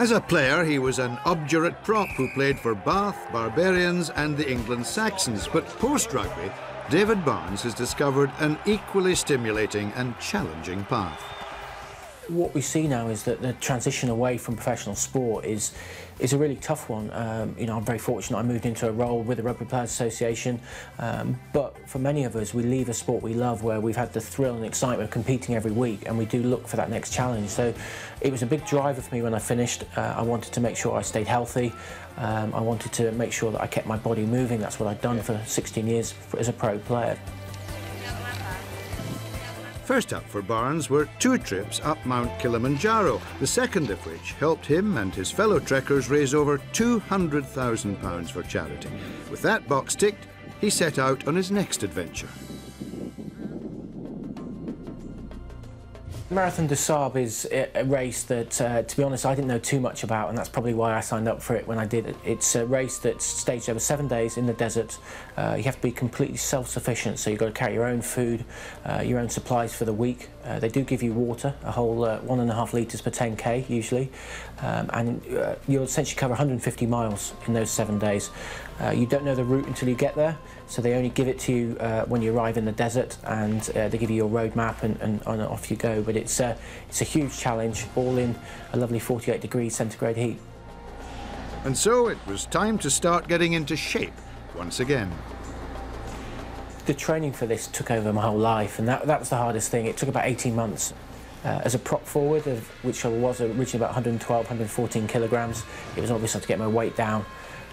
As a player, he was an obdurate prop who played for Bath, Barbarians and the England Saxons. But post-rugby, David Barnes has discovered an equally stimulating and challenging path. What we see now is that the transition away from professional sport is a really tough one. You know, I'm very fortunate I moved into a role with the Rugby Players Association, but for many of us, we leave a sport we love where we've had the thrill and excitement of competing every week, and we do look for that next challenge. So it was a big driver for me when I finished. I wanted to make sure I stayed healthy. I wanted to make sure that I kept my body moving. That's what I'd done for 16 years as a pro player. First up for Barnes were 2 trips up Mount Kilimanjaro, the second of which helped him and his fellow trekkers raise over £200,000 for charity. With that box ticked, he set out on his next adventure. Marathon des Sables is a race that, to be honest, I didn't know too much about, and that's probably why I signed up for it when I did it. It's a race that's staged over 7 days in the desert. You have to be completely self-sufficient, so you've got to carry your own food, your own supplies for the week. They do give you water, a whole 1.5 litres per 10k usually, and you'll essentially cover 150 miles in those 7 days. You don't know the route until you get there, so they only give it to you when you arrive in the desert, and they give you your road map and off you go. But it's a huge challenge, all in a lovely 48 degrees centigrade heat. And so it was time to start getting into shape once again. The training for this took over my whole life, and that was the hardest thing. It took about 18 months. As a prop forward, which I was originally about 112, 114 kilograms, it was obvious I had to get my weight down.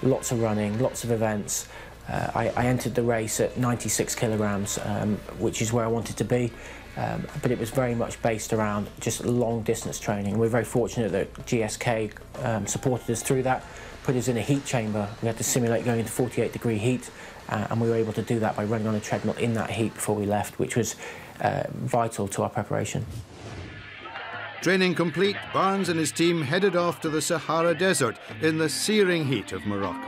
Lots of running, lots of events. I entered the race at 96 kilograms, which is where I wanted to be, but it was very much based around just long distance training. We're very fortunate that GSK supported us through that, put us in a heat chamber. We had to simulate going into 48-degree heat, and we were able to do that by running on a treadmill in that heat before we left, which was vital to our preparation. Training complete, Barnes and his team headed off to the Sahara Desert in the searing heat of Morocco.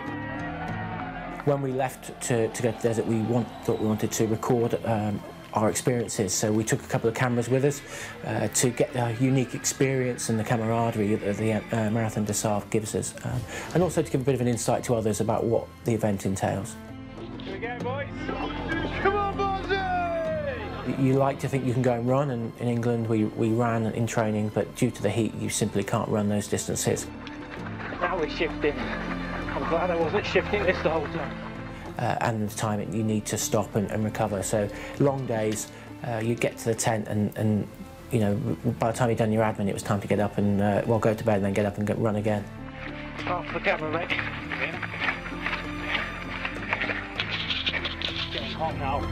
When we left to go to the desert, thought we wanted to record our experiences, so we took a couple of cameras with us to get the unique experience and the camaraderie that the Marathon des Sables gives us, and also to give a bit of an insight to others about what the event entails. Here we go, boys! Come on, boys! You like to think you can go and run, and in England we ran in training, but due to the heat you simply can't run those distances. Now we're shifting. I'm glad I wasn't shifting this the whole time. And the time you need to stop and recover. So long days, you get to the tent and you know, by the time you've done your admin, it was time to get up and well, go to bed and then get up and run again. Off the camera, mate. It's getting hot now.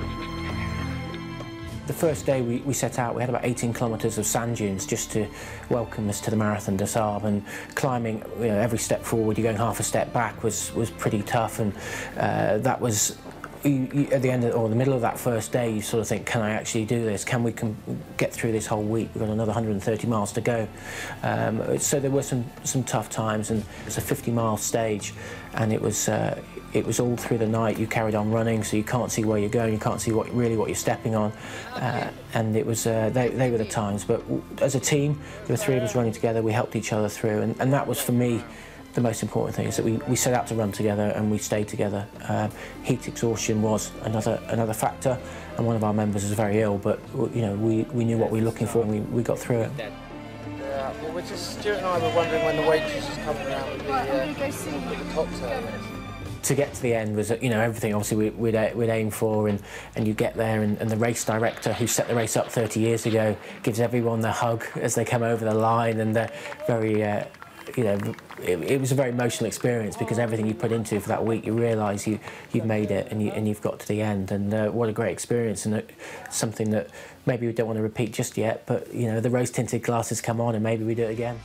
The first day we set out, we had about 18 kilometres of sand dunes just to welcome us to the Marathon des Sables, and climbing, you know, every step forward, you're going half a step back was pretty tough, and that was, at the end of, or the middle of that first day, you sort of think, can I actually do this? Can we get through this whole week? We've got another 130 miles to go. So there were some tough times, and it's a 50-mile stage, and it was all through the night. You carried on running, so you can't see where you're going, you can't see really what you're stepping on, and it was they were the times. But as a team, there were 3 of us running together. We helped each other through, and that was for me the most important thing, is that we set out to run together and we stayed together. Heat exhaustion was another factor, and one of our members was very ill, but you know, we knew what we were looking for, and we got through it. Yeah, well, we're just, Stuart and I were wondering when the waitress was coming around with the cocktail. To get to the end was, you know, everything obviously we'd aim for, and you get there, and the race director, who set the race up 30 years ago, gives everyone the hug as they come over the line, and they're very, you know, it was a very emotional experience, because everything you put into for that week, you realise you've made it, and you've got to the end, and what a great experience, and something that maybe we don't want to repeat just yet, but you know, the rose-tinted glasses come on, and maybe we do it again.